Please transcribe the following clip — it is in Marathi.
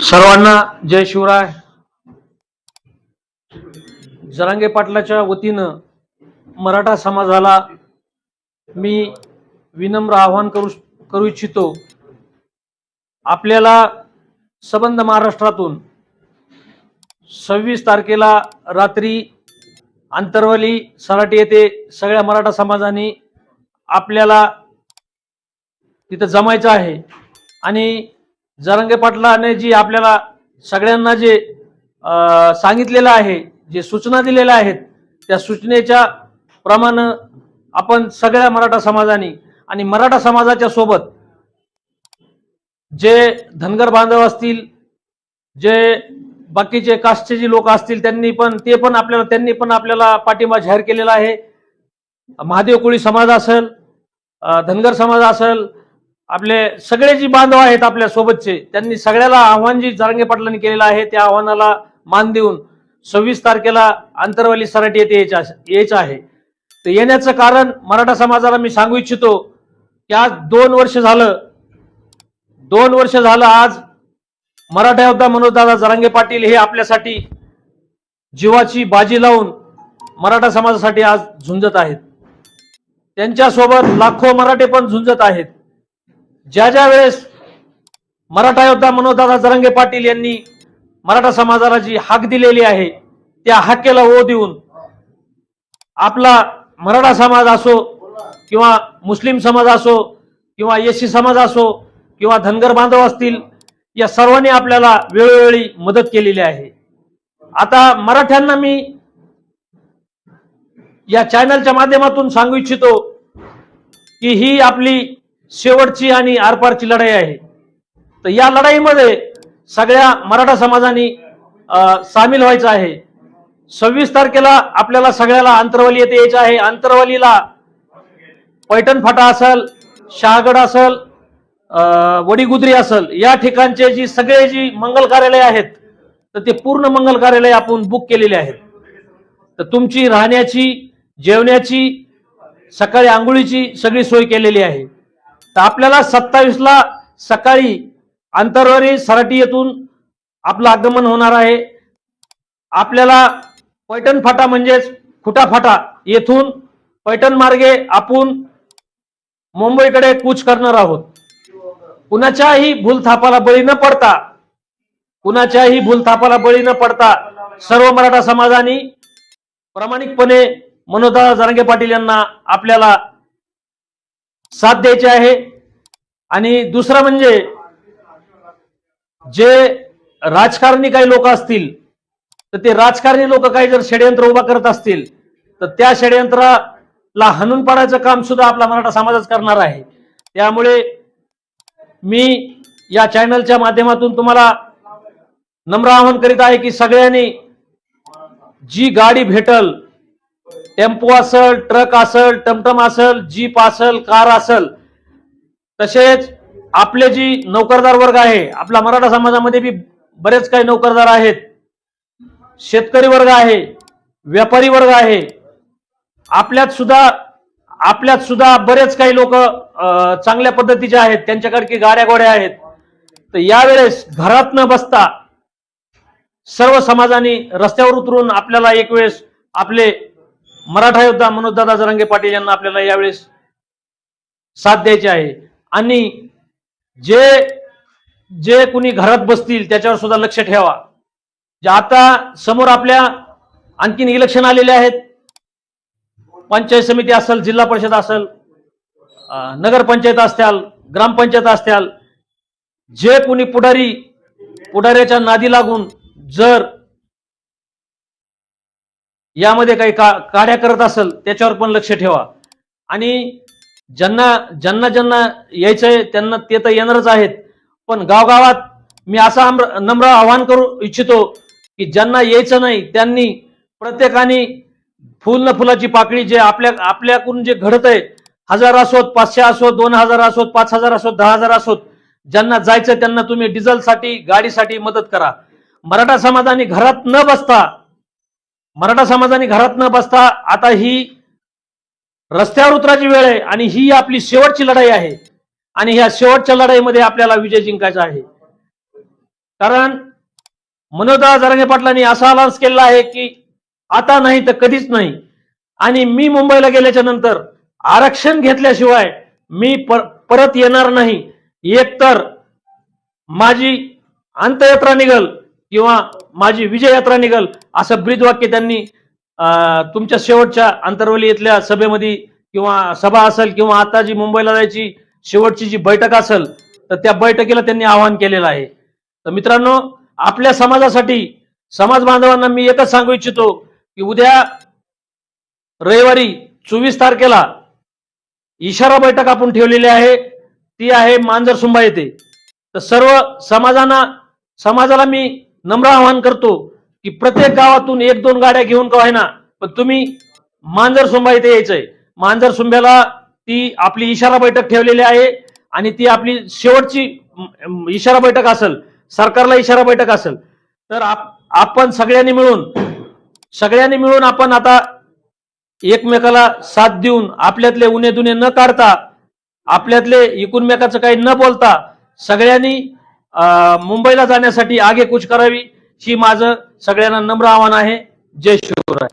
सर्वांना जय शिवराय। जरांगे पाटलाच्या वतीनं मराठा समाजाला मी विनम्र आवाहन करू इच्छितो। आपल्याला संबंध महाराष्ट्रातून 26 तारखेला रात्री अंतरवली सराटी येथे सगळ्या मराठा समाजाने आपल्याला तिथे जमायचं आहे आणि जरांगे पाटलाने जी आपल्याला सगळ्यांना जे सांगितलेलं आहे, जे सूचना दिलेल्या आहेत, त्या सूचनेच्या प्रमाणे आपण सगळ्या मराठा समाजाने आणि मराठा समाजाच्या सोबत जे धनगर बांधव असतील, जे बाकीचे कास्टचे जे लोक असतील, त्यांनी पण आपल्याला पाठिंबा जाहीर केलेला आहे। महादेव कोळी समाज असेल, धनगर समाज असेल, आपले सगळे जी बांधव आहेत आपल्या सोबतचे, त्यांनी सगळ्याला आव्हान जी जरांगे पाटलांनी केलेलं आहे त्या आव्हानाला मान देऊन 26 तारखेला अंतरवली सराटी येथे यायचं आहे। तर येण्याचं कारण मराठा समाजाला मी सांगू इच्छितो की आज 2 वर्ष झालं आज मराठा योद्धा मनोजदादा जरांगे पाटील हे आपल्यासाठी जीवाची बाजी लावून मराठा समाजासाठी आज झुंजत आहेत। त्यांच्यासोबत लाखो मराठे पण झुंजत आहेत। ज्या वेळेस मराठा योद्धा मनोजदादा जरांगे पाटील यांनी मराठा समाजाला जी हाक दिलेली आहे त्या हाकेला ओ देऊन आपला मराठा समाज असो किंवा मुस्लिम समाज असो किंवा एससी समाज असो किंवा धनगर बांधव असतील, या सर्वांनी आपल्याला वेळोवेळी मदत केलेली आहे। आता मराठ्यांना मी या चॅनलच्या माध्यमातून सांगू इच्छितो की ही आपली शेवटची आणि आरपारची लढाई आहे। तर या लढाईमध्ये सगळ्या मराठा समाजाने सामील व्हायचं आहे। 26 तारखेला आपल्याला सगळ्याला अंतरवली येथे यायचं आहे। अंतरवलीला पैठण फाटा असेल, शहागड असेल, वडीगुद्री असेल, या ठिकाणचे जी मंगल कार्यालय आहेत तर ते पूर्ण मंगल कार्यालय आपण बुक केलेले आहेत। तर तुमची राहण्याची, जेवण्याची, सकाळी आंघोळीची सगळी सोय केलेली आहे। तर आपल्याला 27ला सकाळी अंतरवली सराटी येथून आपलं आगमन होणार आहे। आपल्याला पैठण फाटा म्हणजेच खुटा फाटा येथून पैठण मार्गे आपण मुंबईकडे कूच करणार आहोत। कुणाच्याही भूलथापाला बळी न पडता सर्व मराठा समाजाने प्रामाणिकपणे मनोजदादा जरांगे पाटील यांना आपल्याला साथ द्यायची आहे। आणि दुसरं म्हणजे जे राजकारणी काही लोक असतील तर ते राजकारणी लोक काही जर षडयंत्र उभा करत असतील तर त्या षडयंत्राला हाणून पाडायचं काम सुद्धा आपला मराठा समाजच करणार आहे। त्यामुळे मी या चॅनलच्या माध्यमातून तुम्हाला नम्र आवाहन करीत आहे की सगळ्यांनी जी गाडी भेटल, टेम्पो असेल, ट्रक असेल, टमटम असेल, जीप असेल, कार असेल, तसेच आपले जी नोकरदार वर्ग आहे, आपला मराठा समाजामध्ये भी बरेच काही नोकरदार आहेत, शेतकरी वर्ग आहे, व्यापारी वर्ग आहे, आपल्यात सुद्धा बरेच काही लोक चांगल्या पद्धतीचे आहेत, त्यांच्याकडे गाड्या गोड्या आहेत। तर यावेळेस घरात न बसता सर्व समाजाने रस्त्यावर उतरून आपल्याला एक वेळेस आपले मराठा योद्धा मनोजदादा जरांगे पाटील यांना आपल्याला यावेळेस साथ द्यायची आहे। आणि जे कुणी घरात बसतील त्याच्यावर सुद्धा लक्ष ठेवा। जे आता समोर आपल्या आणखीन इलेक्शन आलेले आहेत, पंचायत समिती असेल, जिल्हा परिषद असेल, नगरपंचायत असतील, ग्रामपंचायत असतील, जे कुणी पुढाऱ्याच्या नादी लागून जर यामध्ये काही काड्या करत असेल त्याच्यावर पण लक्ष ठेवा। आणि ज्यांना यायचंय त्यांना ते तर येणारच आहेत, पण गावगावात मी असं नम्र आवाहन करू इच्छितो की ज्यांना यायचं नाही त्यांनी प्रत्येकाने फुल न फुलाची पाकळी जे आपल्याकडून जे घडत आहे, 1000 असोत, 500 असोत, 2000 असोत, 5000 असोत, 10000 असोत, ज्यांना जायचं त्यांना तुम्ही डिझेलसाठी, गाडीसाठी मदत करा। मराठा समाजाने घरात न बसता आता ही रस्त्यावर उतरायची वेळ आहे आणि ही आपली शेवटची लढाई आहे आणि ह्या शेवटच्या लढाईमध्ये आपल्याला विजय जिंकायचा आहे। कारण मनोजदादा जरांगे पाटलांनी असा अनाउन्स केलेला आहे की आता नाही तर कधीच नाही, आणि मी मुंबईला गेल्याच्या नंतर आरक्षण घेतल्याशिवाय मी परत येणार नाही. एकतर माझी अंत्ययात्रा निघल किंवा माझी विजय यात्रा निघल, असं ब्रीदवाक्य त्यांनी तुमच्या शेवटच्या आंतरवली इथल्या सभेमध्ये किंवा सभा असेल किंवा आता जी मुंबईला जायची शेवटची जी बैठक असेल तर त्या बैठकीला त्यांनी आवाहन केलेलं आहे. तर मित्रांनो, आपल्या समाजासाठी, समाज बांधवांना मी एकच सांगू इच्छितो की उद्या रविवारी 24 तारखेला इशारा बैठक आपण ठेवलेली आहे, ती आहे मांजरसुंबा येथे. तर सर्व समाजाला मी नम्र आवाहन करतो की प्रत्येक गावातून 1-2 गाड्या घेऊन का होईना पण तुम्ही मांजरसुंबा येथे यायचंय. मांजरसुंब्याला ती आपली इशारा बैठक ठेवलेली आहे आणि ती आपली शेवटची इशारा बैठक असेल, सरकारला इशारा बैठक असेल. तर आपण सगळ्यांनी मिळून आपण आता एकमेकाला साथ देऊन, आपल्यातले उणे दुणे न काढता, आपल्यातले एकूणमेकाचं काही न बोलता सगळ्यांनी मुंबईला जाण्यासाठी आगेकूच करावी, ही माझं सगळ्यांना नम्र आव्हान आहे. जय शिवराय.